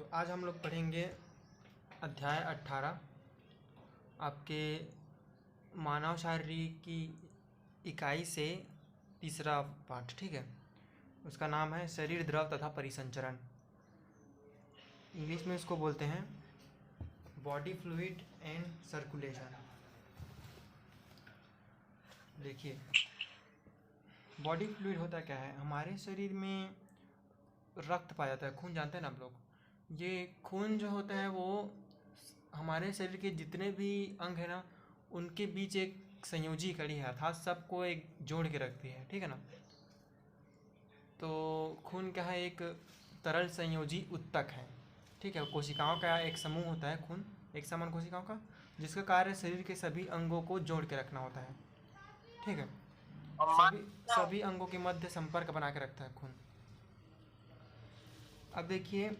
तो आज हम लोग पढ़ेंगे अध्याय 18 आपके मानव शारीर की इकाई से तीसरा पाठ। ठीक है, उसका नाम है शरीर द्रव तथा परिसंचरण। इंग्लिश में इसको बोलते हैं बॉडी फ्लूइड एंड सर्कुलेशन। देखिए, बॉडी फ्लूइड होता क्या है। हमारे शरीर में रक्त पाया जाता है, खून जानते हैं ना आप लोग। ये खून जो होता है वो हमारे शरीर के जितने भी अंग है ना, उनके बीच एक संयोजी कड़ी है, अर्थात सबको एक जोड़ के रखती है। ठीक है ना। तो खून क्या है, एक तरल संयोजी उत्तक है। ठीक है, कोशिकाओं का एक समूह होता है खून, एक समान कोशिकाओं का, जिसका कार्य शरीर के सभी अंगों को जोड़ के रखना होता है। ठीक है, सभी सभी अंगों के मध्य संपर्क बना के रखता है खून। अब देखिए,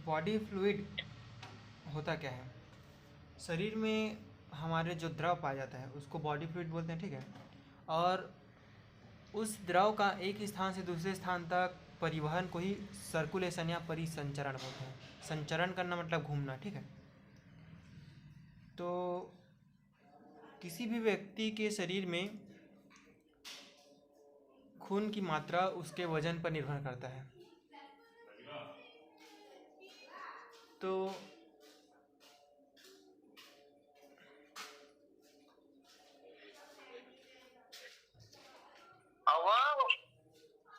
बॉडी फ्लूइड होता क्या है। शरीर में हमारे जो द्रव पाया जाता है उसको बॉडी फ्लूइड बोलते हैं। ठीक है, और उस द्रव का एक स्थान से दूसरे स्थान तक परिवहन को ही सर्कुलेशन या परिसंचरण बोलते हैं। संचरण करना मतलब घूमना। ठीक है, तो किसी भी व्यक्ति के शरीर में खून की मात्रा उसके वजन पर निर्भर करता है। तो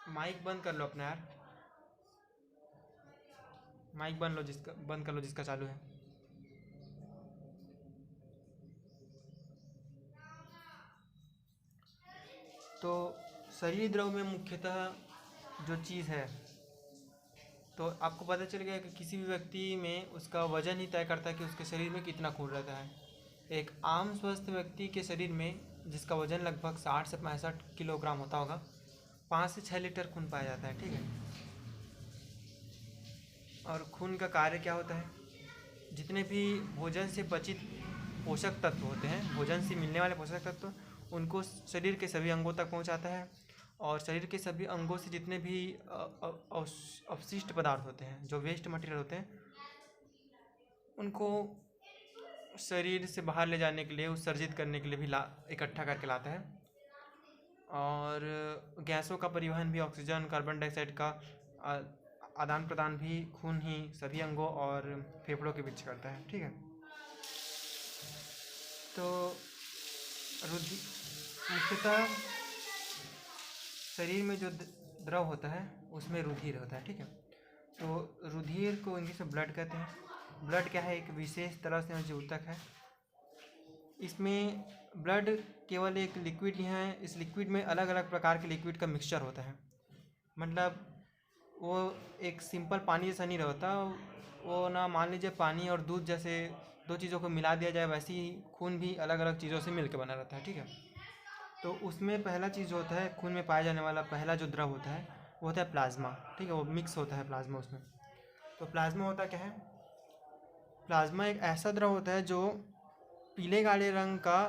माइक बंद कर लो अपना यार, माइक बंद कर लो जिसका चालू है। तो शरीर द्रव में मुख्यतः जो चीज़ है, तो आपको पता चल गया कि किसी भी व्यक्ति में उसका वजन ही तय करता है कि उसके शरीर में कितना खून रहता है। एक आम स्वस्थ व्यक्ति के शरीर में, जिसका वजन लगभग 60 से 65 किलोग्राम होता होगा, 5 से 6 लीटर खून पाया जाता है। ठीक है, और खून का कार्य क्या होता है। जितने भी भोजन से बचित पोषक तत्व होते हैं, भोजन से मिलने वाले पोषक तत्व, उनको शरीर के सभी अंगों तक पहुंचाता है। और शरीर के सभी अंगों से जितने भी अवशिष्ट पदार्थ होते हैं, जो वेस्ट मटेरियल होते हैं, उनको शरीर से बाहर ले जाने के लिए, उत्सर्जित करने के लिए भी इकट्ठा करके लाता है। और गैसों का परिवहन भी, ऑक्सीजन, कार्बन डाइऑक्साइड का आदान प्रदान भी खून ही सभी अंगों और फेफड़ों के बीच करता है। ठीक है, तो मुख्यतः शरीर में जो द्रव होता है उसमें रुधिर होता है। ठीक है, तो रुधिर को इंग्लिश में ब्लड कहते हैं। ब्लड क्या है, एक विशेष तरह से जो ऊतक है। इसमें ब्लड केवल एक लिक्विड ही है। इस लिक्विड में अलग अलग प्रकार के लिक्विड का मिक्सचर होता है। मतलब वो एक सिंपल पानी जैसा नहीं रहता वो ना। मान लीजिए पानी और दूध जैसे दो चीज़ों को मिला दिया जाए, वैसे ही खून भी अलग अलग चीज़ों से मिलकर बना रहता है। ठीक है, तो उसमें पहला चीज़ जो होता है, खून में पाया जाने वाला पहला जो द्रव होता है वो होता है प्लाज्मा। ठीक है, वो मिक्स होता है प्लाज्मा उसमें। तो प्लाज्मा होता क्या है, प्लाज्मा एक ऐसा द्रव होता है जो पीले काले रंग का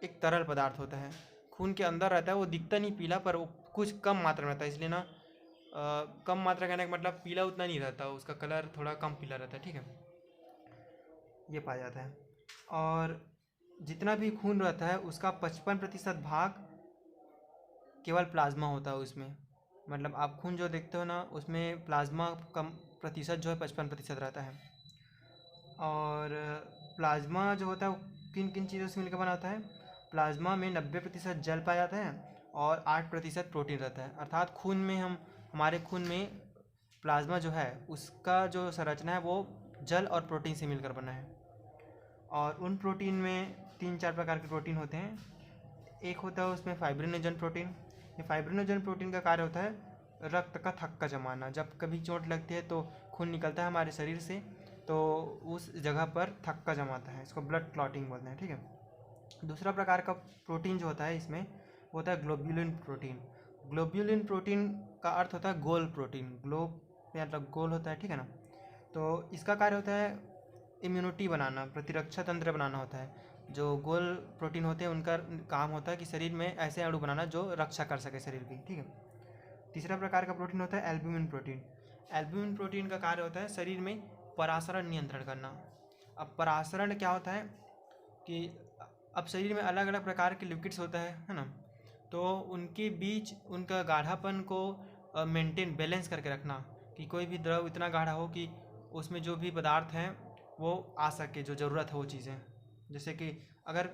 एक तरल पदार्थ होता है, खून के अंदर रहता है। वो दिखता नहीं पीला, पर वो कुछ कम मात्रा में रहता है, इसलिए ना कम मात्रा कहने का मतलब पीला उतना नहीं रहता, उसका कलर थोड़ा कम पीला रहता है। ठीक है, ये पाया जाता है। और जितना भी खून रहता है उसका 55% भाग केवल प्लाज्मा होता है उसमें। मतलब आप खून जो देखते हो ना, उसमें प्लाज्मा का प्रतिशत जो है 55% रहता है। और प्लाज्मा जो होता है वो किन किन चीज़ों से मिलकर बना होता है। प्लाज्मा में 90% जल पाया जाता है और 8% प्रोटीन रहता है। अर्थात खून में हमारे खून में प्लाज्मा जो है उसका जो संरचना है वो जल और प्रोटीन से मिलकर बना है। और उन प्रोटीन में 3-4 प्रकार के प्रोटीन होते हैं। एक होता है उसमें फाइब्रिनोजन प्रोटीन। ये फाइब्रिनोजन प्रोटीन का कार्य होता है रक्त का थक्का जमाना। जब कभी चोट लगती है तो खून निकलता है हमारे शरीर से, तो उस जगह पर थक्का जमाता है, इसको ब्लड क्लॉटिंग बोलते हैं। ठीक है, दूसरा प्रकार का प्रोटीन जो होता है इसमें वो होता है ग्लोब्यूलिन प्रोटीन। ग्लोब्यूलिन प्रोटीन का अर्थ होता है गोल प्रोटीन। ग्लोब मतलब गोल होता है। ठीक है ना, तो इसका कार्य होता है इम्यूनिटी बनाना, प्रतिरक्षा तंत्र बनाना होता है। जो गोल प्रोटीन होते हैं उनका काम होता है कि शरीर में ऐसे अणु बनाना जो रक्षा कर सके शरीर की। ठीक है, तीसरा प्रकार का प्रोटीन होता है एल्ब्यूमिन प्रोटीन। एल्ब्यूमिन प्रोटीन का कार्य होता है शरीर में परासरण नियंत्रण करना। अब परासरण क्या होता है कि अब शरीर में अलग अलग प्रकार के लिक्विड्स होता है ना, तो उनके बीच उनका गाढ़ापन को मेंटेन बैलेंस करके रखना, कि कोई भी द्रव इतना गाढ़ा हो कि उसमें जो भी पदार्थ हैं वो आ सके, जो ज़रूरत है वो चीज़ें। जैसे कि अगर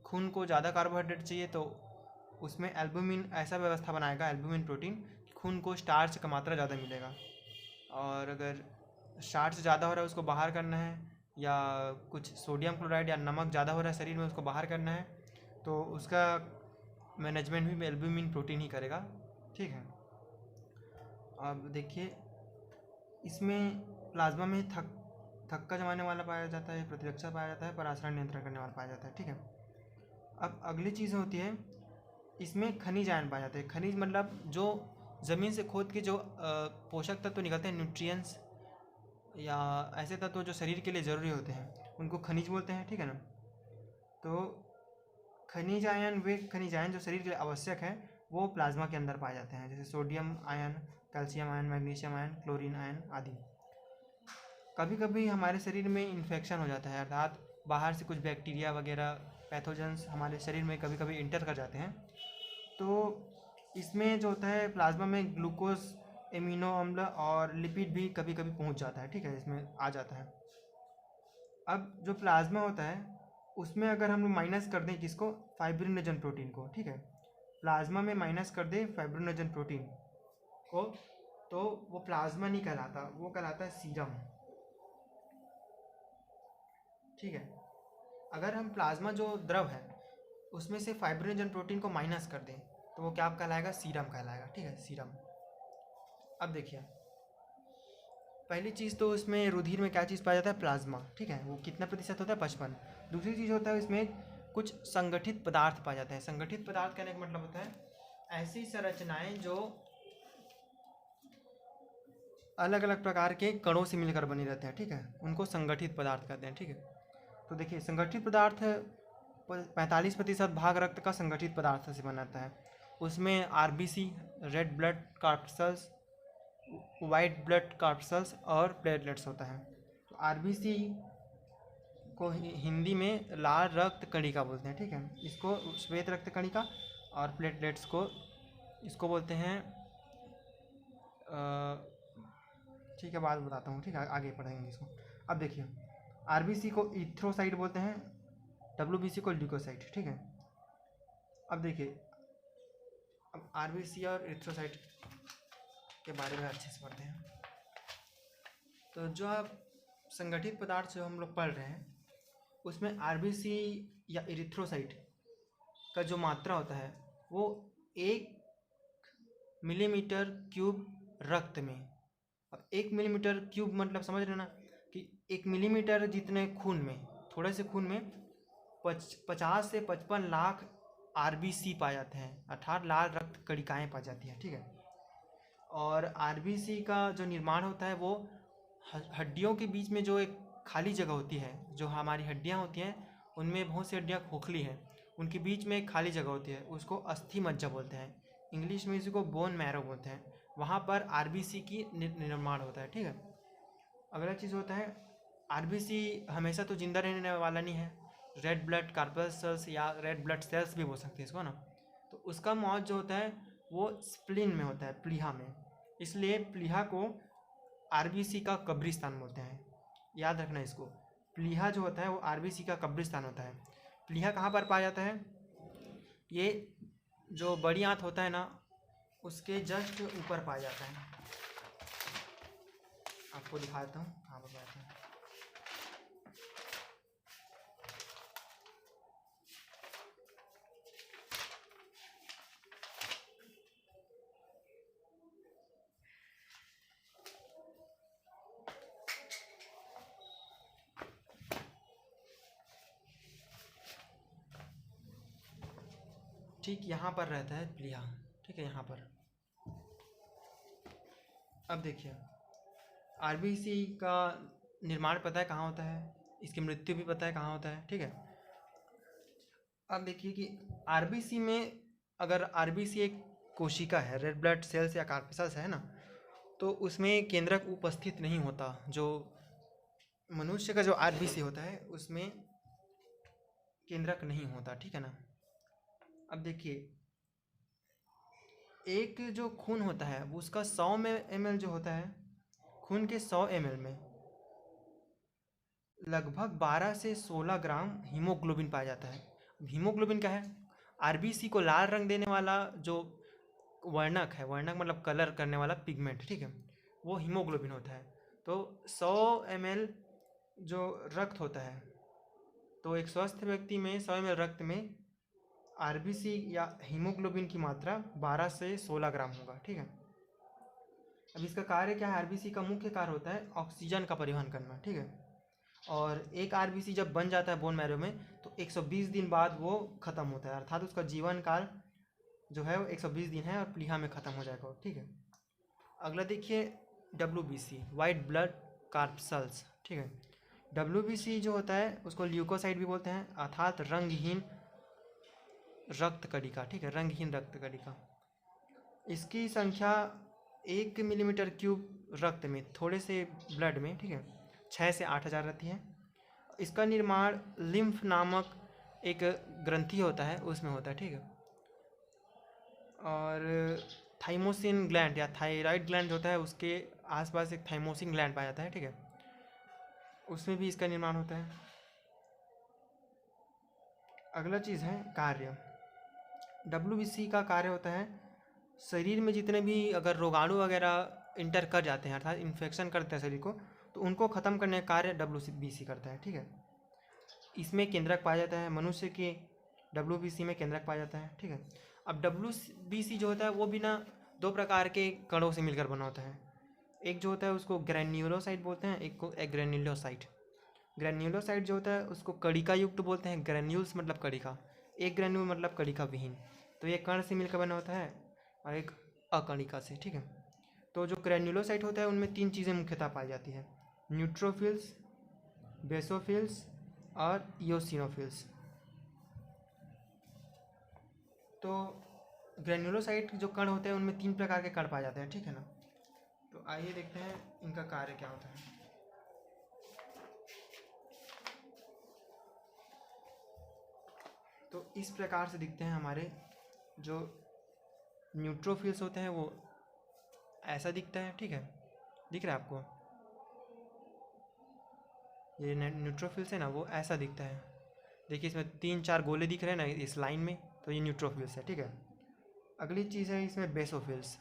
खून को ज़्यादा कार्बोहाइड्रेट चाहिए तो उसमें एल्ब्यूमिन ऐसा व्यवस्था बनाएगा, एल्ब्यूमिन प्रोटीन, कि खून को स्टार्च का मात्रा ज़्यादा मिलेगा। और अगर स्टार्च ज़्यादा हो रहा है उसको बाहर करना है, या कुछ सोडियम क्लोराइड या नमक ज़्यादा हो रहा है शरीर में उसको बाहर करना है, तो उसका मैनेजमेंट भी एल्ब्यूमिन प्रोटीन ही करेगा। ठीक है। अब देखिए इसमें प्लाज्मा में थक्का जमाने वाला पाया जाता है, प्रतिरक्षा पाया जाता है, परासरण नियंत्रण करने वाला पाया जाता है। ठीक है। अब अगली चीज़ होती है, इसमें खनिज आयन पाए जाते हैं। खनिज मतलब जो ज़मीन से खोद के जो पोषक तत्व निकलते हैं, न्यूट्रिएंट्स या ऐसे तत्व जो शरीर के लिए ज़रूरी होते हैं, उनको खनिज बोलते हैं। ठीक है ना। तो खनिज आयन, वे खनिज आयन जो शरीर के लिए आवश्यक है, वो प्लाज्मा के अंदर पाए जाते हैं, जैसे sodium ion, calcium ion, magnesium ion, chlorine ion आदि। कभी कभी हमारे शरीर में इन्फेक्शन हो जाता है, अर्थात बाहर से कुछ बैक्टीरिया वगैरह पैथोजेंस हमारे शरीर में कभी कभी इंटर कर जाते हैं, तो इसमें जो होता है प्लाज्मा में ग्लूकोज, एमिनो अम्ल और लिपिड भी कभी कभी पहुंच जाता है। ठीक है, इसमें आ जाता है। अब जो प्लाज्मा होता है उसमें अगर हम माइनस कर दें किसको, फाइब्रिनोजन प्रोटीन को, ठीक है, प्लाज्मा में माइनस कर दें फाइब्रिनोजन प्रोटीन को, तो वो प्लाज्मा नहीं कहलाता, वो कहलाता है सीरम। ठीक है। अगर हम प्लाज्मा जो द्रव है उसमें से फाइब्रिनोजन प्रोटीन को माइनस कर दें तो वो क्या कहलाएगा, सीरम कहलाएगा। ठीक है, सीरम। अब देखिए पहली चीज़ तो इसमें रुधिर में क्या चीज़ पाया जाता है, प्लाज्मा। ठीक है, वो कितना प्रतिशत होता है, 55। दूसरी चीज़ होता है इसमें कुछ संगठित पदार्थ पाए जाते हैं। संगठित पदार्थ कहने का मतलब होता है ऐसी संरचनाएं जो अलग अलग प्रकार के कणों से मिलकर बने रहते हैं। ठीक है, उनको संगठित पदार्थ कहते हैं। ठीक है, तो देखिए संगठित पदार्थ 45% भाग रक्त का संगठित पदार्थ से बनाता है। उसमें RBC, red blood corpuscles, white blood corpuscles और प्लेटलेट्स होता है। तो आरबीसी को हिंदी में लाल रक्त कणिका बोलते हैं। ठीक है, इसको श्वेत रक्त कणिका, और प्लेटलेट्स को इसको बोलते हैं ठीक है, बाद बताता हूँ। ठीक है, आगे पढ़ेंगे इसको। अब देखिए आरबीसी को इथ्रोसाइट बोलते हैं, डब्ल्यूबीसी को ल्यूकोसाइट। ठीक है। अब देखिए अब आरबीसी और इथ्रोसाइट के बारे में अच्छे से पढ़ते हैं। तो जो आप संगठित पदार्थ जो हम लोग पढ़ रहे हैं उसमें आरबीसी या इरिथ्रोसाइट का जो मात्रा होता है वो 1 मिलीमीटर क्यूब रक्त में। अब 1 मिलीमीटर क्यूब मतलब समझ रहे ना कि 1 मिलीमीटर जितने खून में, थोड़े से खून में 50 से 55 लाख आरबीसी पाए जाते हैं, अर्थात लाल रक्त कणिकाएँ पाई जाती हैं। ठीक है। और आरबीसी का जो निर्माण होता है वो हड्डियों के बीच में जो एक खाली जगह होती है, जो हमारी हड्डियां होती हैं उनमें बहुत सी हड्डियां खोखली हैं, उनके बीच में एक खाली जगह होती है, उसको अस्थि मज्जा बोलते हैं, इंग्लिश में इसको बोन मैरो बोलते हैं। वहाँ पर आरबीसी की निर्माण होता है। ठीक है। अगला चीज़ होता है आरबीसी हमेशा तो जिंदा रहने वाला नहीं है, रेड ब्लड कॉर्पसल्स या रेड ब्लड सेल्स भी बोल सकते हैं इसको ना, तो उसका मौत जो होता है वो स्प्लीन में होता है, प्लीहा में। इसलिए प्लीहा को आरबीसी का कब्रिस्तान बोलते हैं, याद रखना इसको। प्लीहा जो होता है वो आरबीसी का कब्रिस्तान होता है। प्लीहा कहाँ पर पाया जाता है, ये जो बड़ी आंत होता है ना उसके जस्ट ऊपर पाया जाता है। आपको दिखाता हूँ कहाँ पर पाया जाता है। ठीक यहाँ पर रहता है प्लीहा। ठीक है, यहाँ पर। अब देखिए आरबीसी का निर्माण पता है कहाँ होता है, इसकी मृत्यु भी पता है कहाँ होता है। ठीक है। अब देखिए कि आरबीसी में अगर आरबीसी एक कोशिका है, रेड ब्लड सेल्स या कार्पसल्स है ना, तो उसमें केंद्रक उपस्थित नहीं होता। जो मनुष्य का जो आरबीसी होता है उसमें केंद्रक नहीं होता, ठीक है ना। अब देखिए, एक जो खून होता है वो उसका 100 ml जो होता है, खून के 100 ml में लगभग 12 से 16 ग्राम हीमोग्लोबिन पाया जाता है। हीमोग्लोबिन क्या है? आरबीसी को लाल रंग देने वाला जो वर्णक है, वर्णक मतलब कलर करने वाला पिगमेंट, ठीक है, वो हीमोग्लोबिन होता है। तो 100 ml जो रक्त होता है, तो एक स्वस्थ व्यक्ति में 100 ml रक्त में आरबीसी या हीमोग्लोबिन की मात्रा 12 से 16 ग्राम होगा, ठीक है। अब इसका कार्य क्या है? आरबीसी का मुख्य कार्य होता है ऑक्सीजन का परिवहन करना, ठीक है। और एक आरबीसी जब बन जाता है बोन मैरो में तो 120 दिन बाद वो खत्म होता है, अर्थात उसका जीवन काल जो है वो 120 दिन है और प्लीहा में ख़त्म हो जाएगा, ठीक है। अगला देखिए WBC, वाइट ब्लड कार्पसल्स, ठीक है। WBC जो होता है उसको ल्यूकोसाइट भी बोलते हैं, अर्थात रंगहीन रक्त कणिका, ठीक है, रंगहीन रक्त कणिका। इसकी संख्या 1 मिलीमीटर क्यूब रक्त में, थोड़े से ब्लड में, ठीक है, 6 से 8 हज़ार रहती है। इसका निर्माण लिम्फ नामक एक ग्रंथि होता है उसमें होता है, ठीक है। और थाइमोसिन ग्लैंड या थायराइड ग्लैंड होता है उसके आसपास एक थाइमोसिन ग्लैंड पाया जाता है, ठीक है, उसमें भी इसका निर्माण होता है। अगला चीज़ है कार्य। WBC का कार्य होता है शरीर में जितने भी अगर रोगाणु वगैरह इंटर कर जाते हैं, अर्थात इन्फेक्शन करते हैं शरीर को, तो उनको ख़त्म करने का कार्य WBC करता है, ठीक है। इसमें केंद्रक पाया जाता है, मनुष्य के WBC में केंद्रक पाया जाता है, ठीक है। अब WBC जो होता है वो भी ना 2 प्रकार के कणों से मिलकर बना होता है। एक जो होता है उसको ग्रैन्युलोसाइट बोलते हैं, एक को एग्रेन्युलोसाइट। ग्रैन्युलोसाइट जो होता है उसको कणिका युक्त बोलते हैं, ग्रैन्यूल्स मतलब कणिका, एक ग्रैन्यूल मतलब कणिका विहीन। तो ये कण से मिलकर बना होता है और एक अकणिका से, ठीक है। तो जो ग्रैन्युलोसाइट होता है उनमें 3 चीज़ें मुख्यतः पाई जाती है, न्यूट्रोफिल्स, बेसोफिल्स और इओसिनोफिल्स। तो ग्रैन्युलोसाइट जो कण होते हैं उनमें 3 प्रकार के कण पाए जाते हैं, ठीक है ना। तो आइए देखते हैं इनका कार्य क्या होता है। तो इस प्रकार से दिखते हैं हमारे जो न्यूट्रोफिल्स होते हैं, वो ऐसा दिखता है, ठीक है, दिख रहा है आपको? ये न्यूट्रोफिल्स है ना, वो ऐसा दिखता है। देखिए इसमें 3-4 गोले दिख रहे हैं ना इस लाइन में, तो ये न्यूट्रोफिल्स है, ठीक है। अगली चीज़ है इसमें बेसोफिल्स।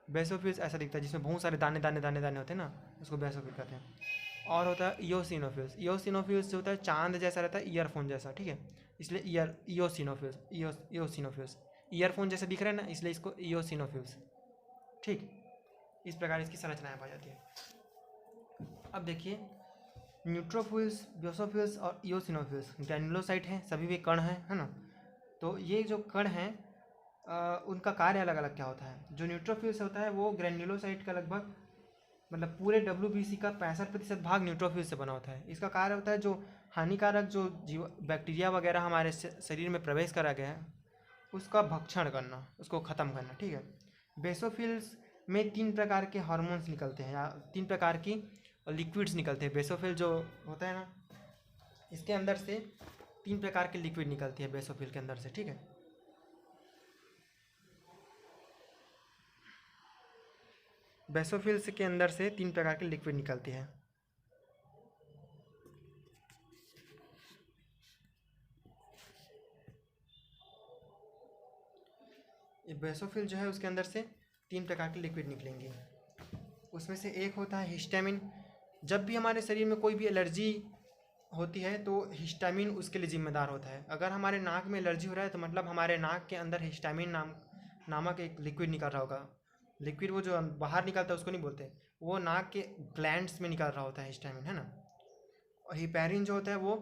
बेसोफिल्स ऐसा दिखता है जिसमें बहुत सारे दाने दाने दाने दाने होते हैं ना, उसको बेसोफिल कहते हैं। और होता है इओसिनोफिल्स। इओसिनोफिल्स जो होता है चांद जैसा रहता है, ईयरफोन जैसा, ठीक है, इसलिए इओसिनोफिल्स, इओसिनोफिल्स ईयरफोन जैसे दिख रहे हैं ना, इसलिए इसको इओसिनोफिल्स, ठीक। इस प्रकार इसकी संरचनाएं पाई जाती है। अब देखिए न्यूट्रोफिल्स, बेसोफिल्स और इओसिनोफिल्स ग्रैन्युलोसाइट हैं, सभी वे कण हैं, है ना। तो ये जो कण हैं उनका कार्य अलग अलग क्या होता है। जो न्यूट्रोफिल्स होता है वो ग्रैन्युलोसाइट का लगभग मतलब पूरे WBC का 65% भाग न्यूट्रोफिल्स से बना होता है। इसका कार्य होता है जो हानिकारक जो जीव बैक्टीरिया वगैरह हमारे शरीर में प्रवेश करा गया है उसका भक्षण करना, उसको ख़त्म करना, ठीक है। बेसोफिल्स में 3 प्रकार के हार्मोन्स निकलते हैं या 3 प्रकार की लिक्विड्स निकलते हैं। बेसोफिल जो होता है ना, इसके अंदर से 3 प्रकार के लिक्विड निकलती है बेसोफिल के अंदर से, ठीक है। बेसोफिल्स के अंदर से 3 प्रकार के लिक्विड निकलती है। ये बेसोफिल जो है उसके अंदर से 3 प्रकार के लिक्विड निकलेंगे। उसमें से एक होता है हिस्टामिन। जब भी हमारे शरीर में कोई भी एलर्जी होती है तो हिस्टामिन उसके लिए जिम्मेदार होता है। अगर हमारे नाक में एलर्जी हो रहा है तो मतलब हमारे नाक के अंदर हिस्टामिन नामक एक लिक्विड निकल रहा होगा। लिक्विड वो जो बाहर निकलता है उसको नहीं बोलते, वो नाक के ग्लैंड्स में निकल रहा होता है हिस्टामिन, है ना। और हिपैरिन जो होता है वो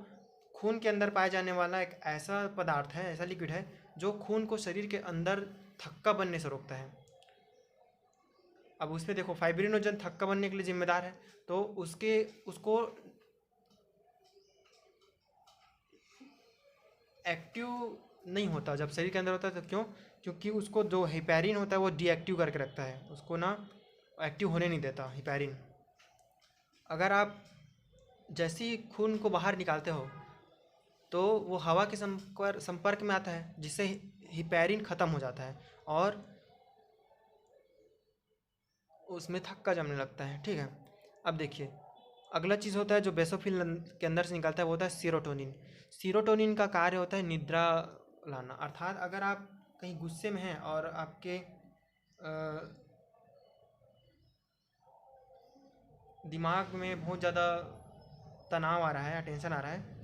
खून के अंदर पाया जाने वाला एक ऐसा पदार्थ है, ऐसा लिक्विड है जो खून को शरीर के अंदर थक्का बनने से रोकता है। अब उसमें देखो फाइब्रिनोजन थक्का बनने के लिए जिम्मेदार है, तो उसको एक्टिव नहीं होता जब शरीर के अंदर होता है। तो क्यों? क्योंकि उसको जो हिपैरिन होता है वो डीएक्टिव करके रखता है, उसको ना एक्टिव होने नहीं देता हिपैरिन। अगर आप जैसे ही खून को बाहर निकालते हो तो वो हवा के संपर्क में आता है, जिससे हिपैरिन ख़त्म हो जाता है और उसमें थक्का जमने लगता है। ठीक है, अब देखिए अगला चीज़ होता है जो बेसोफिल के अंदर से निकलता है, वो होता है सीरोटोनिन। सीरोटोनिन का कार्य होता है निद्रा लाना, अर्थात अगर आप कहीं गुस्से में हैं और आपके दिमाग में बहुत ज़्यादा तनाव आ रहा है या टेंशन आ रहा है,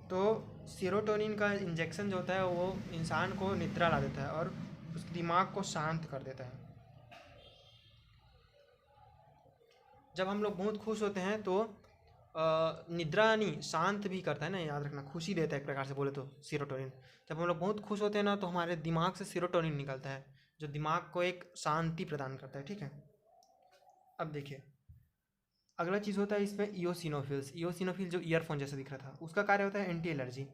तो सीरोटोनिन का इंजेक्शन जो होता है वो इंसान को निद्रा ला देता है और उसके दिमाग को शांत कर देता है। जब हम लोग बहुत खुश होते हैं तो निद्रा नहीं, शांत भी करता है ना, याद रखना, खुशी देता है एक प्रकार से बोले तो सीरोटोनिन। जब हम लोग बहुत खुश होते हैं ना तो हमारे दिमाग से सीरोटोनिन निकलता है जो दिमाग को एक शांति प्रदान करता है। ठीक है, अब देखिए अगला चीज़ होता है इसमें इयोसिनोफिल्स। इयोसिनोफिल जो ईयरफोन जैसा दिख रहा था, उसका कार्य होता है एंटी एलर्जी।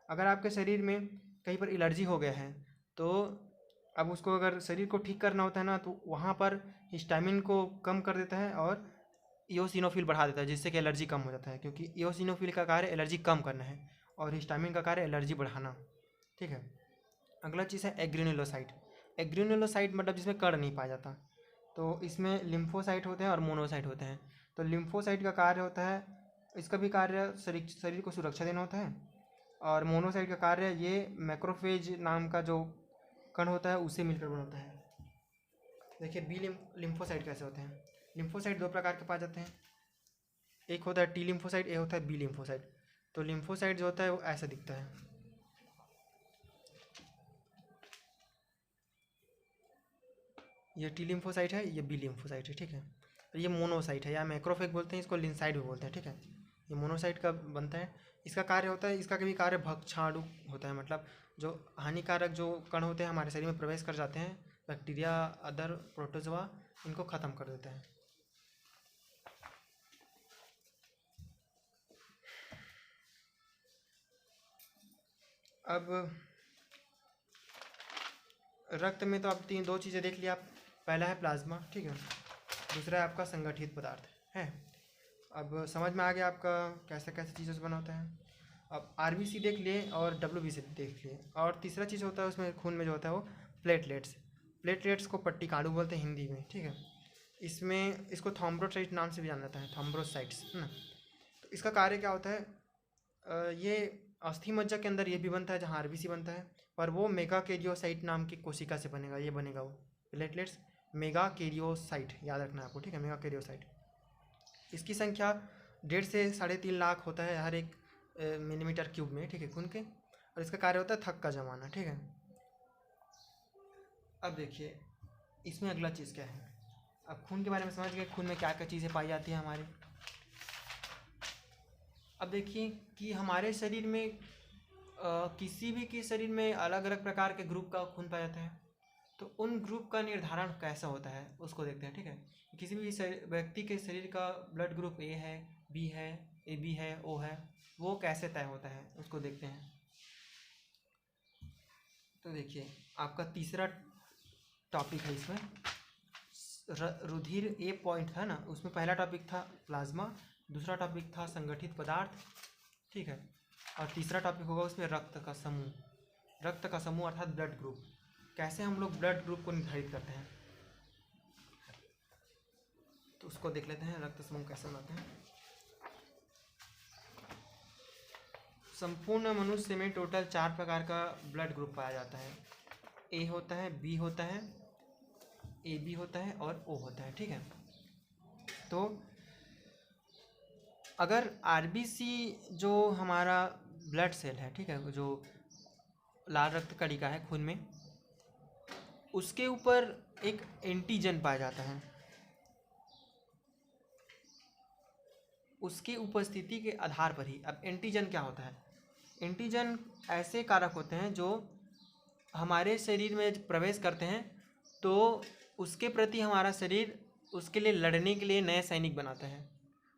अगर आपके शरीर में कहीं पर एलर्जी हो गया है तो अब उसको अगर शरीर को ठीक करना होता है ना तो वहाँ पर हिस्टामिन को कम कर देता है और इयोसिनोफिल बढ़ा देता है, जिससे कि एलर्जी कम हो जाता है, क्योंकि इयोसिनोफिल का कार्य एलर्जी कम करना है और हिस्टामिन का कार्य एलर्जी बढ़ाना। ठीक है, अगला चीज़ है एग्रेनुलोसाइट। एग्रेनुलोसाइट मतलब जिसमें कण नहीं पाया जाता, तो इसमें लिम्फोसाइट होते हैं और मोनोसाइट होते हैं। तो लिम्फोसाइट का कार्य होता है, इसका भी कार्य शरीर को सुरक्षा देना होता है, और मोनोसाइट का कार्य ये मैक्रोफेज नाम का जो कण होता है उससे मिलकर बनता है। देखिए बी लिम्फोसाइट कैसे होते हैं। लिम्फोसाइट दो प्रकार के पाए जाते हैं, एक होता है टी लिम्फोसाइट, एक होता है बी लिम्फोसाइट। तो लिम्फोसाइट जो होता है वो ऐसा दिखता है, ये टी लिम्फोसाइट है, ये बी लिम्फोसाइट है। ठीक है, तो ये मोनोसाइट है या मैक्रोफेज बोलते हैं इसको, लिम्फोसाइट भी बोलते हैं। ठीक है, ये मोनोसाइट का बनता है। इसका कार्य होता है, इसका कभी कार्य भक्षाणु होता है, मतलब जो हानिकारक जो कण होते हैं हमारे शरीर में प्रवेश कर जाते हैं, बैक्टीरिया, अदर प्रोटोजोआ, इनको ख़त्म कर देता है। अब रक्त में तो आप दो चीज़ें देख लिया आप, पहला है प्लाज्मा, ठीक है, दूसरा है आपका संगठित पदार्थ है। अब समझ में आ गया आपका कैसे कैसे चीज़ों से बना होता है। अब आरबीसी देख लिए और डब्ल्यूबीसी देख लिए, और तीसरा चीज़ होता है उसमें खून में जो होता है वो प्लेटलेट्स। प्लेटलेट्स को पट्टिकाणु बोलते हैं हिंदी में। ठीक है, इसमें इसको थ्रोम्बोसाइट नाम से भी जाना जाता है, थ्रोम्बोसाइट्स, है ना। तो इसका कार्य क्या होता है, ये अस्थि मज्जा के अंदर ये भी बनता है जहाँ आरबीसी बनता है, पर वो मेगाकैरियोसाइट नाम की कोशिका से बनेगा, ये बनेगा वो प्लेटलेट्स मेगाकैरियोसाइट, याद रखना है आपको। ठीक है, मेगाकैरियोसाइट, इसकी संख्या 1.5 से 3.5 लाख होता है हर एक मिलीमीटर क्यूब में। ठीक है, खून के, और इसका कार्य होता है थक्का जमाना। ठीक है, अब देखिए इसमें अगला चीज़ क्या है। अब खून के बारे में समझ गए, खून में क्या क्या चीज़ें पाई जाती हैं हमारे। अब देखिए कि हमारे शरीर में किसी भी के शरीर में अलग अलग प्रकार के ग्रुप का खून पाया जाता है, तो उन ग्रुप का निर्धारण कैसा होता है उसको देखते हैं। ठीक है, किसी भी व्यक्ति के शरीर का ब्लड ग्रुप ए है, बी है, ए बी है, ओ है, वो कैसे तय होता है उसको देखते हैं। तो देखिए आपका तीसरा टॉपिक है इसमें, रुधिर ए पॉइंट था ना, उसमें पहला टॉपिक था प्लाज्मा, दूसरा टॉपिक था संगठित पदार्थ, ठीक है, और तीसरा टॉपिक होगा उसमें रक्त का समूह। रक्त का समूह अर्थात ब्लड ग्रुप, कैसे हम लोग ब्लड ग्रुप को निर्धारित करते हैं, तो उसको देख लेते हैं रक्त समूह कैसे बनाते हैं। संपूर्ण मनुष्य में टोटल 4 प्रकार का ब्लड ग्रुप पाया जाता है। ए होता है, बी होता है, ए बी होता है और ओ होता है। ठीक है, तो अगर आरबीसी जो हमारा ब्लड सेल है, ठीक है, जो लाल रक्त कणिका है खून में, उसके ऊपर एक एंटीजन पाया जाता है, उसकी उपस्थिति के आधार पर ही। अब एंटीजन क्या होता है, एंटीजन ऐसे कारक होते हैं जो हमारे शरीर में प्रवेश करते हैं तो उसके प्रति हमारा शरीर उसके लिए लड़ने के लिए नए सैनिक बनाता है।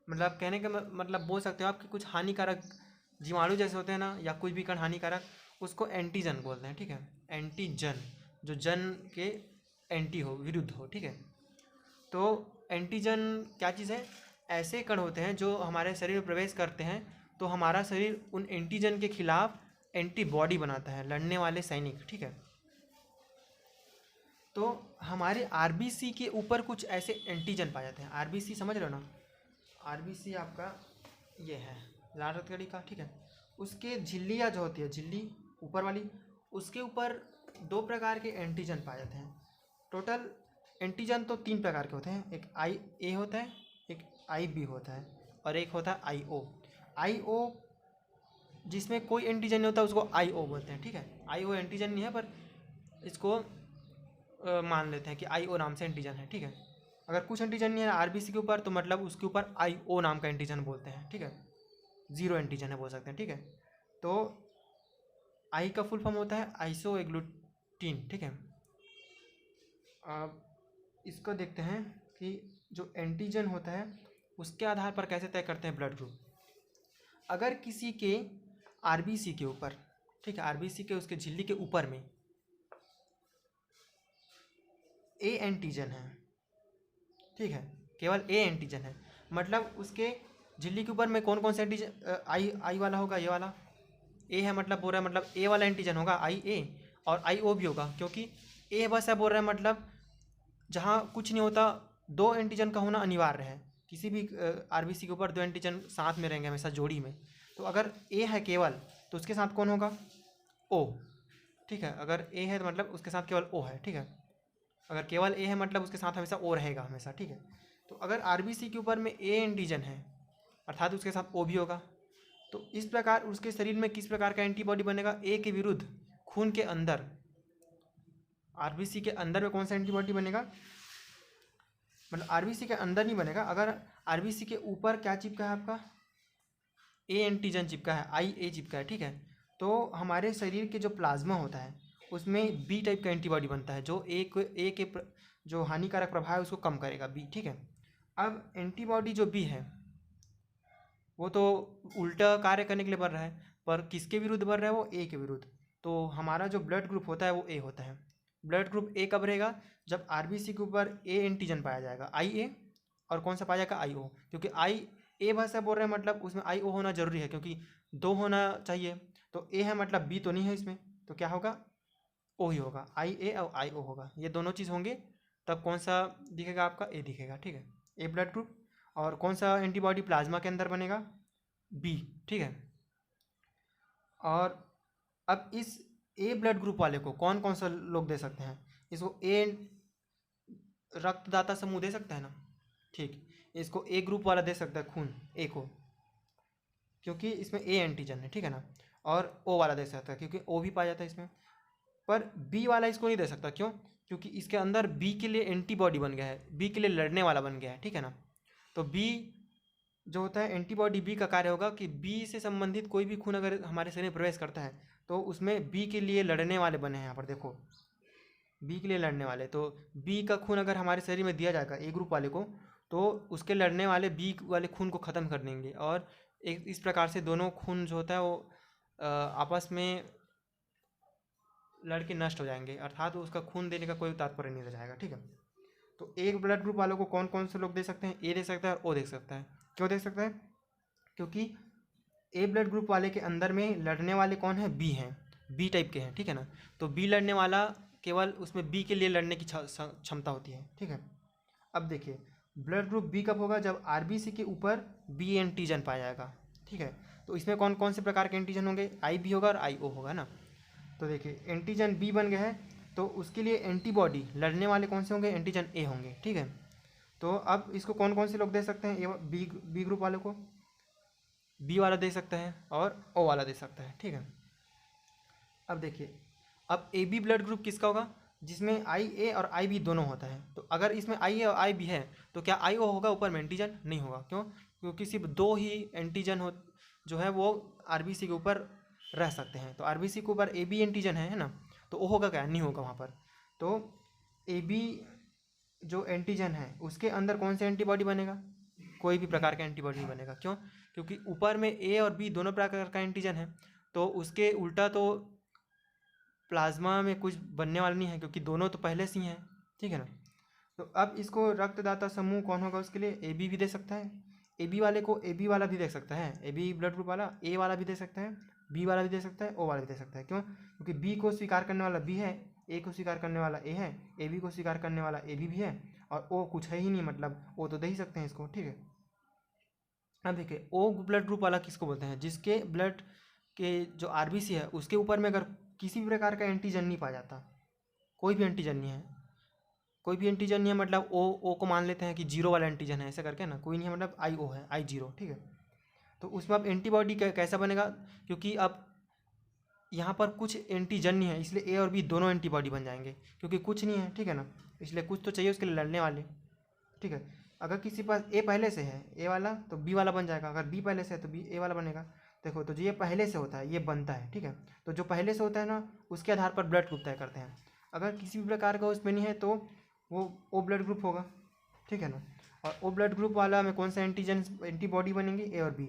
मतलब कहने का मतलब बोल सकते हो आप कि कुछ हानिकारक जीवाणु जैसे होते हैं ना, या कुछ भी कण हानिकारक, उसको एंटीजन बोलते हैं। ठीक है, एंटीजन, जो जन के एंटी हो, विरुद्ध हो, ठीक है। तो एंटीजन क्या चीज़ है? ऐसे कण होते हैं जो हमारे शरीर में प्रवेश करते हैं तो हमारा शरीर उन एंटीजन के खिलाफ एंटीबॉडी बनाता है, लड़ने वाले सैनिक, ठीक है। तो हमारे आरबीसी के ऊपर कुछ ऐसे एंटीजन पाए जाते हैं। आरबीसी समझ रहे हो ना? आरबीसी आपका ये है लाल रतकड़ी का, ठीक है। उसके झिल्लियाँ जो होती है, झिल्ली ऊपर वाली, उसके ऊपर 2 प्रकार के एंटीजन पाए जाते हैं। टोटल एंटीजन तो 3 प्रकार के होते हैं। एक आई ए होता है, एक आई बी होता है, और एक होता है आई ओ। आई ओ जिसमें कोई एंटीजन नहीं होता उसको आई ओ बोलते हैं, ठीक है। आई ओ एंटीजन नहीं है पर इसको मान लेते हैं कि आई ओ नाम से एंटीजन है, ठीक है। अगर कुछ एंटीजन नहीं है आरबीसी के ऊपर तो मतलब उसके ऊपर आई ओ नाम का एंटीजन बोलते हैं, ठीक है। 0 एंटीजन है बोल सकते हैं, ठीक है। तो आई का फुल फॉर्म होता है आइसोएग्लूटिन, ठीक है। अब इसको देखते हैं कि जो एंटीजन होता है उसके आधार पर कैसे तय करते हैं ब्लड ग्रुप। अगर किसी के आरबीसी के ऊपर, ठीक है, आरबीसी के उसके झिल्ली के ऊपर में ए एंटीजन है, ठीक है, केवल ए एंटीजन है, मतलब उसके झिल्ली के ऊपर में कौन कौन से एंटीजन आई वाला होगा, ये वाला ए है, मतलब बोल रहा है मतलब ए वाला एंटीजन होगा आई ए, और आई ओ भी होगा, क्योंकि ए बस है बोल रहा है मतलब जहाँ कुछ नहीं होता 2 एंटीजन का होना अनिवार्य है। किसी भी आरबीसी के ऊपर 2 एंटीजन साथ में रहेंगे हमेशा जोड़ी में। तो अगर ए है केवल तो उसके साथ कौन होगा? ओ, ठीक है। अगर ए है तो मतलब उसके साथ केवल ओ है, ठीक है। अगर केवल ए है मतलब उसके साथ हमेशा ओ रहेगा हमेशा, ठीक है। तो अगर आरबीसी के ऊपर में ए एंटीजन है अर्थात उसके साथ ओ भी होगा, तो इस प्रकार उसके शरीर में किस प्रकार का एंटीबॉडी बनेगा? ए के विरुद्ध खून के अंदर, आरबीसी के अंदर में कौन सा एंटीबॉडी बनेगा? मतलब आरबीसी के अंदर नहीं बनेगा। अगर आरबीसी के ऊपर क्या चिपका है आपका? ए एंटीजन चिपका है, आई ए चिपका है, ठीक है। तो हमारे शरीर के जो प्लाज्मा होता है उसमें बी टाइप का एंटीबॉडी बनता है जो जो हानिकारक प्रभाव है उसको कम करेगा, बी, ठीक है। अब एंटीबॉडी जो बी है वो तो उल्टा कार्य करने के लिए बन रहा है, पर किसके विरुद्ध बन रहा है? वो ए के विरुद्ध। तो हमारा जो ब्लड ग्रुप होता है वो ए होता है। ब्लड ग्रुप ए कब रहेगा? जब आरबीसी के ऊपर ए एंटीजन पाया जाएगा, आई ए, और कौन सा पाया जाएगा? आई ओ। क्योंकि आई ए भाषा बोल रहे हैं मतलब उसमें आई ओ होना जरूरी है, क्योंकि 2 होना चाहिए। तो ए है मतलब बी तो नहीं है इसमें, तो क्या होगा? ओ ही होगा, आई ए और आई ओ होगा, ये दोनों चीज़ होंगे तब कौन सा दिखेगा आपका? ए दिखेगा, ठीक है। ए ब्लड ग्रुप। और कौन सा एंटीबॉडी प्लाज्मा के अंदर बनेगा? बी, ठीक है। और अब इस ए ब्लड ग्रुप वाले को कौन कौन सा लोग दे सकते हैं? इसको ए रक्तदाता समूह दे सकता है ना, ठीक। इसको ए ग्रुप वाला दे सकता है खून ए को, क्योंकि इसमें ए एंटीजन है, ठीक है ना। और ओ वाला दे सकता है क्योंकि ओ भी पाया जाता है इसमें। पर बी वाला इसको नहीं दे सकता, क्यों? क्योंकि इसके अंदर बी के लिए एंटीबॉडी बन गया है, बी के लिए लड़ने वाला बन गया है, ठीक है ना। तो बी जो होता है एंटीबॉडी, बी का कार्य होगा कि बी से संबंधित कोई भी खून अगर हमारे शरीर में प्रवेश करता है तो उसमें बी के लिए लड़ने वाले बने हैं। यहाँ पर देखो, बी के लिए लड़ने वाले, तो बी का खून अगर हमारे शरीर में दिया जाएगा ए ग्रुप वाले को तो उसके लड़ने वाले बी वाले खून को ख़त्म कर देंगे, और एक इस प्रकार से दोनों खून जो होता है वो आपस में लड़के नष्ट हो जाएंगे, अर्थात उसका खून देने का कोई तात्पर्य नहीं रह जाएगा, ठीक है। तो एक ब्लड ग्रुप वालों को कौन कौन से लोग दे सकते हैं? ए दे सकता है और ओ दे सकता है। क्यों दे सकता है? क्योंकि ए ब्लड ग्रुप वाले के अंदर में लड़ने वाले कौन है? बी हैं, बी टाइप के हैं, ठीक है ना। तो बी लड़ने वाला केवल उसमें बी के लिए लड़ने की क्षमता होती है, ठीक है। अब देखिए ब्लड ग्रुप बी कब होगा? जब आरबीसी के ऊपर बी एंटीजन पाया जाएगा, ठीक है। तो इसमें कौन कौन से प्रकार के एंटीजन होंगे? आई बी होगा और आई ओ होगा ना। तो देखिए एंटीजन बी बन गया है तो उसके लिए एंटीबॉडी लड़ने वाले कौन से होंगे? एंटीजन ए होंगे, ठीक है। तो अब इसको कौन कौन से लोग दे सकते हैं? ए बी ग्रुप वाले को बी वाला दे सकता है और ओ वाला दे सकता है, ठीक है। अब देखिए अब ए बी ब्लड ग्रुप किसका होगा? जिसमें आई ए और आई बी दोनों होता है। तो अगर इसमें आई ए और आई बी है तो क्या आई ओ होगा ऊपर में एंटीजन? नहीं होगा। क्यों? क्योंकि सिर्फ 2 ही एंटीजन हो जो है वो आरबीसी के ऊपर रह सकते हैं। तो आरबीसी के ऊपर ए बी एंटीजन है ना, तो ओ होगा क्या? नहीं होगा वहाँ पर। तो ए बी जो एंटीजन है उसके अंदर कौन सा एंटीबॉडी बनेगा? कोई भी प्रकार का एंटीबॉडी नहीं बनेगा। क्यों? क्योंकि ऊपर में ए और बी दोनों प्रकार का एंटीजन है, तो उसके उल्टा तो प्लाज्मा में कुछ बनने वाला नहीं है, क्योंकि दोनों तो पहले से ही हैं, ठीक है ना। तो अब इसको रक्तदाता समूह कौन होगा, उसके लिए ए बी भी दे सकता है, ए बी वाले को ए बी वाला भी दे सकता है, ए बी ब्लड ग्रुप वाला ए वाला भी दे सकता है, बी वाला भी दे सकता है, ओ वाला भी दे सकता है। क्यों? क्योंकि बी को स्वीकार करने वाला बी है, ए को स्वीकार करने वाला ए है, ए बी को स्वीकार करने वाला ए बी भी है, और ओ कुछ है ही नहीं, मतलब ओ तो दे ही सकते हैं इसको, ठीक है। अब देखिए ओ ब्लड ग्रुप वाला किसको बोलते हैं, जिसके ब्लड के जो आरबीसी है उसके ऊपर में अगर किसी भी प्रकार का एंटीजन नहीं पाया जाता, कोई भी एंटीजन नहीं है, कोई भी एंटीजन नहीं है, मतलब ओ को मान लेते हैं कि जीरो वाला एंटीजन है, ऐसा करके ना, कोई नहीं है, मतलब आई ओ है, आई जीरो, ठीक है। तो उसमें अब एंटीबॉडी कैसा बनेगा, क्योंकि अब यहाँ पर कुछ एंटीजन नहीं है, इसलिए ए और बी दोनों एंटीबॉडी बन जाएंगे, क्योंकि कुछ नहीं है, ठीक है ना, इसलिए कुछ तो चाहिए उसके लिए लड़ने वाले, ठीक है। अगर किसी पास ए पहले से है ए वाला, तो बी वाला बन जाएगा, अगर बी पहले से है तो बी ए वाला बनेगा। देखो तो ये पहले से होता है, ये बनता है, ठीक है। तो जो पहले से होता है ना, उसके आधार पर ब्लड ग्रुप तय करते हैं। अगर किसी भी प्रकार का उसमें नहीं है तो वो ओ ब्लड ग्रुप होगा, ठीक है ना। और ओ ब्लड ग्रुप वाला में कौन सा एंटीजन एंटीबॉडी बनेंगी, ए और बी,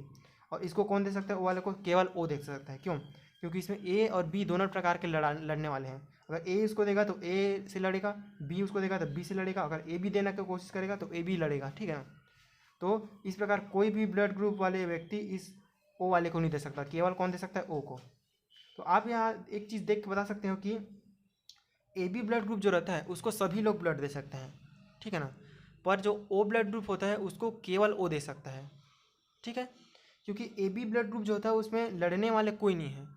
और इसको कौन दे सकता है, ओ वाले को केवल ओ दे सकता है। क्यों? क्योंकि इसमें ए और बी दोनों प्रकार के लड़ने वाले हैं। अगर ए उसको देगा तो ए से लड़ेगा, बी उसको देगा तो बी से लड़ेगा, अगर ए बी देने की कोशिश करेगा तो ए बी लड़ेगा, ठीक है ना। तो इस प्रकार कोई भी ब्लड ग्रुप वाले व्यक्ति इस ओ वाले को नहीं दे सकता, केवल कौन दे सकता है, ओ को। तो आप यहाँ एक चीज़ देख के बता सकते हो कि ए बी ब्लड ग्रुप जो रहता है उसको सभी लोग ब्लड दे सकते हैं, ठीक है ना, पर जो ओ ब्लड ग्रुप होता है उसको केवल ओ दे सकता है, ठीक है। क्योंकि ए बी ब्लड ग्रुप जो होता है उसमें लड़ने वाले कोई नहीं है,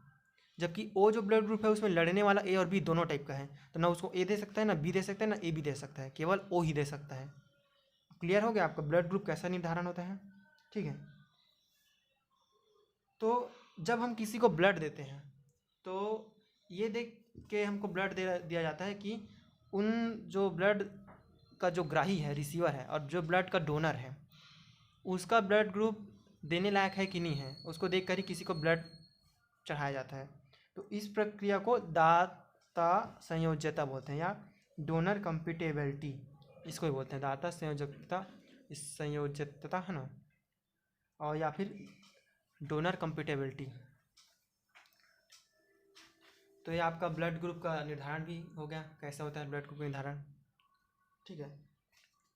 जबकि ओ जो ब्लड ग्रुप है उसमें लड़ने वाला ए और बी दोनों टाइप का है, तो ना उसको ए दे सकता है, ना बी दे सकता है, ना ए बी दे सकता है, केवल ओ ही दे सकता है। क्लियर हो गया आपका ब्लड ग्रुप कैसा निर्धारण होता है, ठीक है। तो जब हम किसी को ब्लड देते हैं तो ये देख के हमको ब्लड दिया जाता है कि उन जो ब्लड का जो ग्राही है, रिसीवर है, और जो ब्लड का डोनर है उसका ब्लड ग्रुप देने लायक है कि नहीं है, उसको देख कर ही किसी को ब्लड चढ़ाया जाता है। तो इस प्रक्रिया को दाता संयोज्यता बोलते हैं, या डोनर कंपिटेबिलिटी इसको ही बोलते हैं, दाता संयोजकता, इस संयोजकता है ना, और या फिर डोनर कंपिटेबिलिटी। तो ये आपका ब्लड ग्रुप का निर्धारण भी हो गया, कैसा होता है ब्लड ग्रुप का निर्धारण, ठीक है।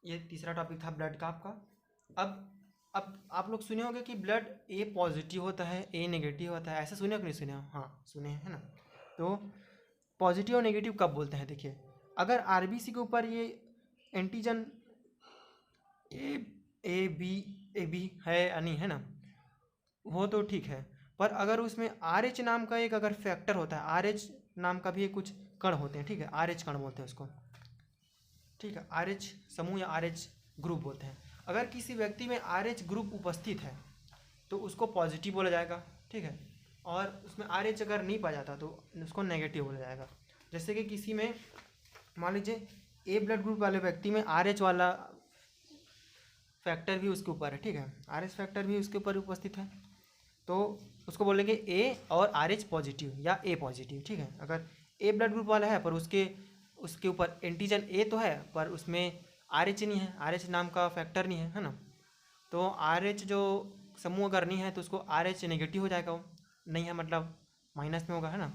ये तीसरा टॉपिक था ब्लड का आपका। अब आप लोग सुने होंगे कि ब्लड ए पॉजिटिव होता है, ए नेगेटिव होता है, ऐसा सुने हो कि नहीं सुने हो? हाँ सुने हैं ना। तो पॉजिटिव और नेगेटिव कब बोलते हैं, देखिए अगर आरबीसी के ऊपर ये एंटीजन ए बी है या नहीं है ना, वो तो ठीक है, पर अगर उसमें आर एच नाम का एक अगर फैक्टर होता है, आर एच नाम का भी कुछ कण होते हैं, ठीक है, आर एच कण बोलते हैं उसको, ठीक है, आर एच समूह या आर एच ग्रुप बोलते हैं। अगर किसी व्यक्ति में आर एच ग्रुप उपस्थित है तो उसको पॉजिटिव बोला जाएगा, ठीक है, और उसमें आर एच अगर नहीं पाया जाता तो उसको नेगेटिव बोला जाएगा। जैसे कि किसी में मान लीजिए ए ब्लड ग्रुप वाले व्यक्ति में आर एच वाला फैक्टर भी उसके ऊपर है, ठीक है, आर एच फैक्टर भी उसके ऊपर उपस्थित है, तो उसको बोलेंगे ए और आर एच पॉजिटिव या ए पॉजिटिव, ठीक है। अगर ए ब्लड ग्रुप वाला है पर उसके ऊपर एंटीजन ए तो है पर उसमें आर एच नहीं है, आर एच नाम का फैक्टर नहीं है ना, तो आर एच जो समूह अगर नहीं है तो उसको आर एच नेगेटिव हो जाएगा, वो नहीं है मतलब माइनस में होगा, है ना,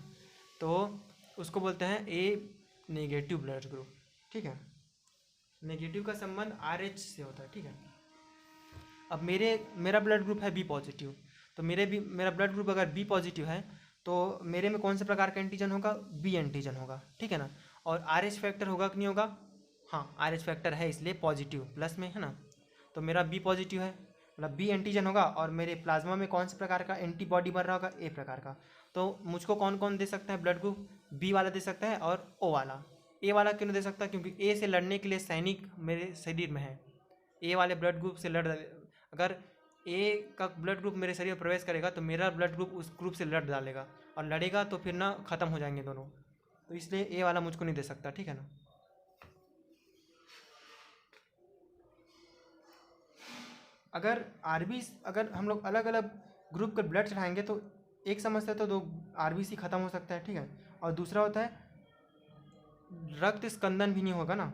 तो उसको बोलते हैं ए नेगेटिव ब्लड ग्रुप, ठीक है। नेगेटिव का संबंध आर एच से होता है, ठीक है। अब मेरा ब्लड ग्रुप है बी पॉजिटिव, तो मेरा ब्लड ग्रुप अगर बी पॉजिटिव है तो मेरे में कौन से प्रकार का एंटीजन होगा, बी एंटीजन होगा, ठीक है ना। और आर एच फैक्टर होगा कि नहीं होगा, हाँ आर एच फैक्टर है इसलिए पॉजिटिव प्लस में, है ना, तो मेरा बी पॉजिटिव है, मतलब बी एंटीजन होगा, और मेरे प्लाज्मा में कौन से प्रकार का एंटीबॉडी बन रहा होगा, ए प्रकार का। तो मुझको कौन कौन दे सकता है ब्लड ग्रुप, बी वाला दे सकता है और ओ वाला। ए वाला क्यों नहीं दे सकता, क्योंकि ए से लड़ने के लिए सैनिक मेरे शरीर में है, ए वाले ब्लड ग्रुप से अगर ए का ब्लड ग्रुप मेरे शरीर में प्रवेश करेगा तो मेरा ब्लड ग्रुप उस ग्रुप से लड़ डालेगा, और लड़ेगा तो फिर ना ख़त्म हो जाएंगे दोनों, तो इसलिए ए वाला मुझको नहीं दे सकता, ठीक है ना। अगर हम लोग अलग अलग ग्रुप का ब्लड चढ़ाएंगे तो एक समस्या तो दो आरबीसी ख़त्म हो सकता है, ठीक है, और दूसरा होता है रक्त स्कंदन भी नहीं होगा ना,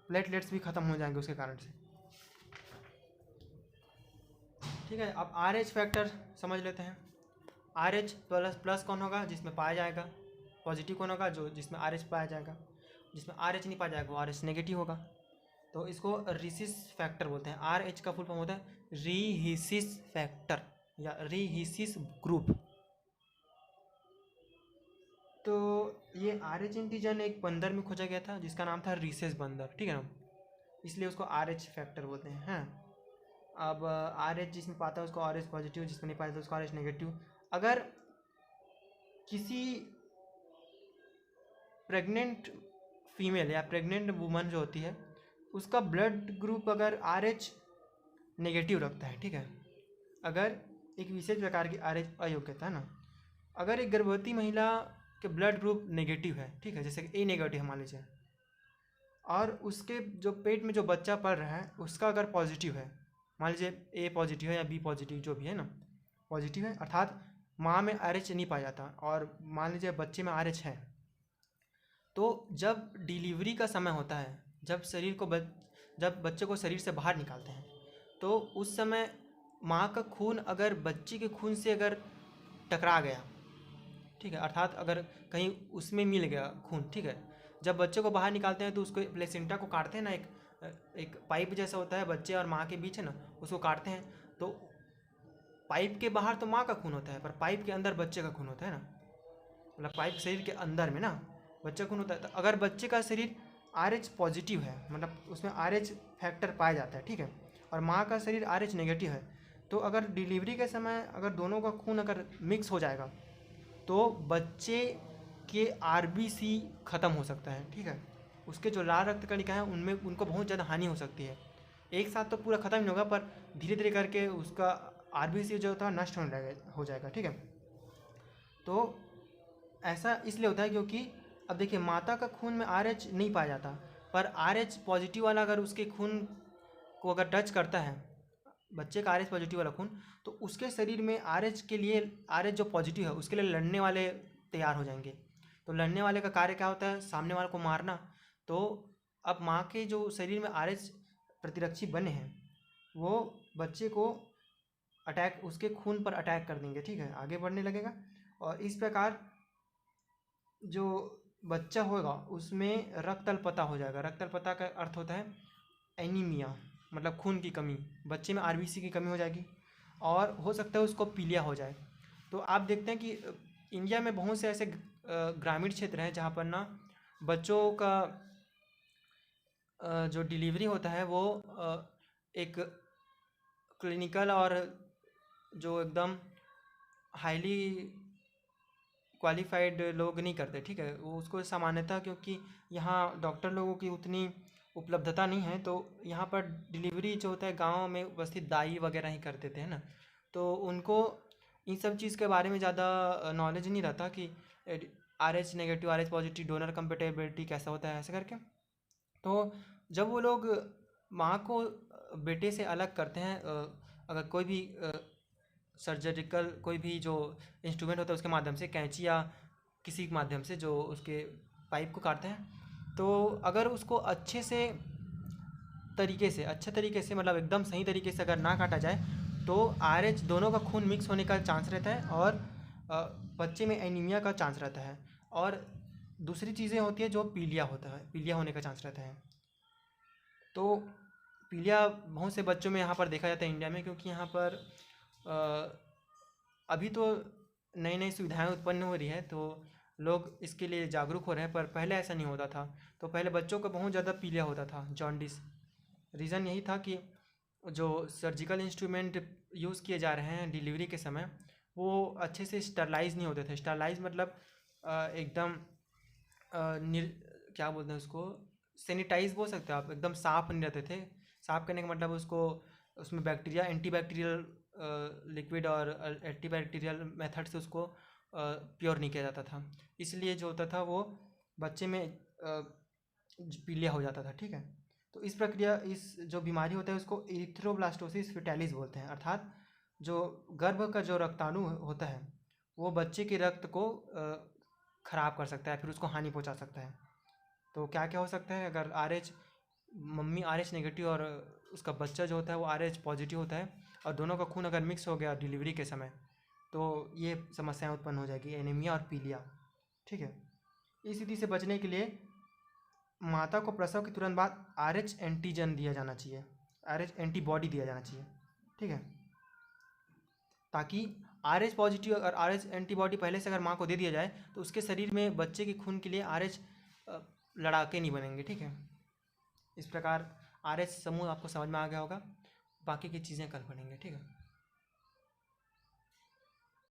प्लेटलेट्स भी ख़त्म हो जाएंगे उसके कारण से, ठीक है। अब आर एच फैक्टर समझ लेते हैं। आर एच प्लस प्लस कौन होगा, जिसमें पाया जाएगा पॉजिटिव कौन होगा, जो जिसमें RH पाया जाएगा। जिसमें RH नहीं पाया जाएगा वो RH नेगेटिव होगा। तो इसको रीसिस फैक्टर बोलते हैं। RH का फुल फॉर्म होता है रीहिसिस फैक्टर या रीहिसिस ग्रुप। तो ये RH एंटीजन एक बंदर में खोजा गया था जिसका नाम था रीसेस बंदर, ठीक है ना, इसलिए उसको RH फैक्टर बोलते हैं। अब RH जिसमें पाता है उसको RH पॉजिटिव, जिसमें नहीं पाता उसको RH नेगेटिव। अगर किसी प्रेग्नेंट फीमेल या प्रेग्नेंट वुमन जो होती है उसका ब्लड ग्रुप अगर RH नेगेटिव रखता है, ठीक है, अगर एक विशेष प्रकार की RH अयोग्यता है ना, अगर एक गर्भवती महिला के ब्लड ग्रुप नेगेटिव है, ठीक है, जैसे कि A नेगेटिव मान लीजिए, और उसके जो पेट में जो बच्चा पल रहा है उसका अगर पॉजिटिव है, मान लीजिए A पॉजिटिव है या B पॉजिटिव जो भी है ना, पॉजिटिव है, अर्थात माँ में RH नहीं पाया जाता और मान लीजिए बच्चे में RH है, तो जब डिलीवरी का समय होता है, जब जब बच्चे को शरीर से बाहर निकालते हैं, तो उस समय माँ का खून अगर बच्चे के खून से अगर टकरा गया, ठीक है, अर्थात अगर कहीं उसमें मिल गया खून, ठीक है, जब बच्चे को बाहर निकालते हैं तो उसको प्लेसेंटा को काटते हैं ना, एक पाइप जैसा होता है बच्चे और माँ के बीच है ना, उसको काटते हैं, तो पाइप के बाहर तो माँ का खून होता है पर पाइप के अंदर बच्चे का खून होता है ना, मतलब पाइप शरीर के अंदर में ना बच्चे का खून होता है। तो अगर बच्चे का शरीर RH पॉजिटिव है, मतलब उसमें RH फैक्टर पाया जाता है, ठीक है, और माँ का शरीर RH नेगेटिव है, तो अगर डिलीवरी के समय अगर दोनों का खून अगर मिक्स हो जाएगा तो बच्चे के RBC ख़त्म हो सकता है, ठीक है, उसके जो लाल रक्त कणिका हैं उनमें उनको बहुत ज़्यादा हानि हो सकती है। एक साथ तो पूरा ख़त्म नहीं होगा पर धीरे धीरे करके उसका RBC जो होता है नष्ट हो जाएगा, ठीक है। तो ऐसा इसलिए होता है क्योंकि अब देखिए माता का खून में RH नहीं पाया जाता, पर RH पॉजिटिव वाला अगर उसके खून को अगर टच करता है, बच्चे का RH पॉजिटिव वाला खून, तो उसके शरीर में RH के लिए, RH जो पॉजिटिव है उसके लिए लड़ने वाले तैयार हो जाएंगे। तो लड़ने वाले का कार्य क्या होता है, सामने वाले को मारना। तो अब माँ के जो शरीर में RH प्रतिरक्षी बने हैं वो बच्चे को अटैक, उसके खून पर अटैक कर देंगे, ठीक है, आगे बढ़ने लगेगा। और इस प्रकार जो बच्चा होगा उसमें रक्त अल्पता हो जाएगा। रक्त अल्पता का अर्थ होता है एनीमिया, मतलब खून की कमी, बच्चे में RBC की कमी हो जाएगी और हो सकता है उसको पीलिया हो जाए। तो आप देखते हैं कि इंडिया में बहुत से ऐसे ग्रामीण क्षेत्र हैं जहाँ पर ना बच्चों का जो डिलीवरी होता है वो एक क्लिनिकल और जो एकदम हाईली क्वालिफाइड लोग नहीं करते, ठीक है, वो उसको सामान्यतः, क्योंकि यहाँ डॉक्टर लोगों की उतनी उपलब्धता नहीं है, तो यहाँ पर डिलीवरी जो होता है गाँव में उपस्थित दाई वगैरह ही कर देते हैं ना, तो उनको इन सब चीज़ के बारे में ज़्यादा नॉलेज नहीं रहता कि RH negative RH positive donor compatibility कैसा होता है ऐसे करके। तो जब वो लोग माँ को बेटे से अलग करते हैं, अगर कोई भी सर्जरिकल कोई भी जो इंस्ट्रूमेंट होता है उसके माध्यम से, कैंची या किसी के माध्यम से जो उसके पाइप को काटते हैं, तो अगर उसको अच्छे तरीके से मतलब एकदम सही तरीके से अगर ना काटा जाए तो RH दोनों का खून मिक्स होने का चांस रहता है और बच्चे में एनीमिया का चांस रहता है। और दूसरी चीज़ें होती है जो पीलिया होता है, पीलिया होने का चांस रहता है। तो पीलिया बहुत से बच्चों में यहाँ पर देखा जाता है इंडिया में, क्योंकि यहाँ पर अभी तो नई नई सुविधाएं उत्पन्न हो रही है तो लोग इसके लिए जागरूक हो रहे हैं, पर पहले ऐसा नहीं होता था। तो पहले बच्चों को बहुत ज़्यादा पीलिया होता था, जॉन्डिस। रीज़न यही था कि जो सर्जिकल इंस्ट्रूमेंट यूज़ किए जा रहे हैं डिलीवरी के समय वो अच्छे से स्टरलाइज नहीं होते थे। स्टरलाइज मतलब एकदम क्या बोलते हैं उसको, सैनिटाइज बोल सकते हो आप, एकदम साफ नहीं रहते थे। साफ करने का मतलब उसको उसमें बैक्टीरिया, एंटीबैक्टीरियल लिक्विड और एंटीबैक्टीरियल मेथड से उसको प्योर नहीं किया जाता था, इसलिए जो होता था वो बच्चे में पीलिया हो जाता था, ठीक है। तो इस प्रक्रिया, इस जो बीमारी होता है उसको इरिथ्रोब्लास्टोसिस फिटालिस बोलते हैं, अर्थात जो गर्भ का जो रक्ताणु होता है वो बच्चे के रक्त को खराब कर सकता है, फिर उसको हानि पहुंचा सकता है। तो क्या क्या हो सकता है, अगर RH मम्मी RH नेगेटिव और उसका बच्चा जो होता है वो RH पॉजिटिव होता है और दोनों का खून अगर मिक्स हो गया डिलीवरी के समय तो ये समस्याएं उत्पन्न हो जाएगी, एनीमिया और पीलिया, ठीक है। इस स्थिति से बचने के लिए माता को प्रसव के तुरंत बाद RH एंटीजन दिया जाना चाहिए, RH एंटीबॉडी दिया जाना चाहिए, ठीक है। ताकि RH पॉजिटिव और RH एंटीबॉडी पहले से अगर माँ को दे दिया जाए तो उसके शरीर में बच्चे के खून के लिए RH लड़ाके नहीं बनेंगे, ठीक है। इस प्रकार RH समूह आपको समझ में आ गया होगा, बाकी की चीज़ें कल पढ़ेंगे, ठीक है।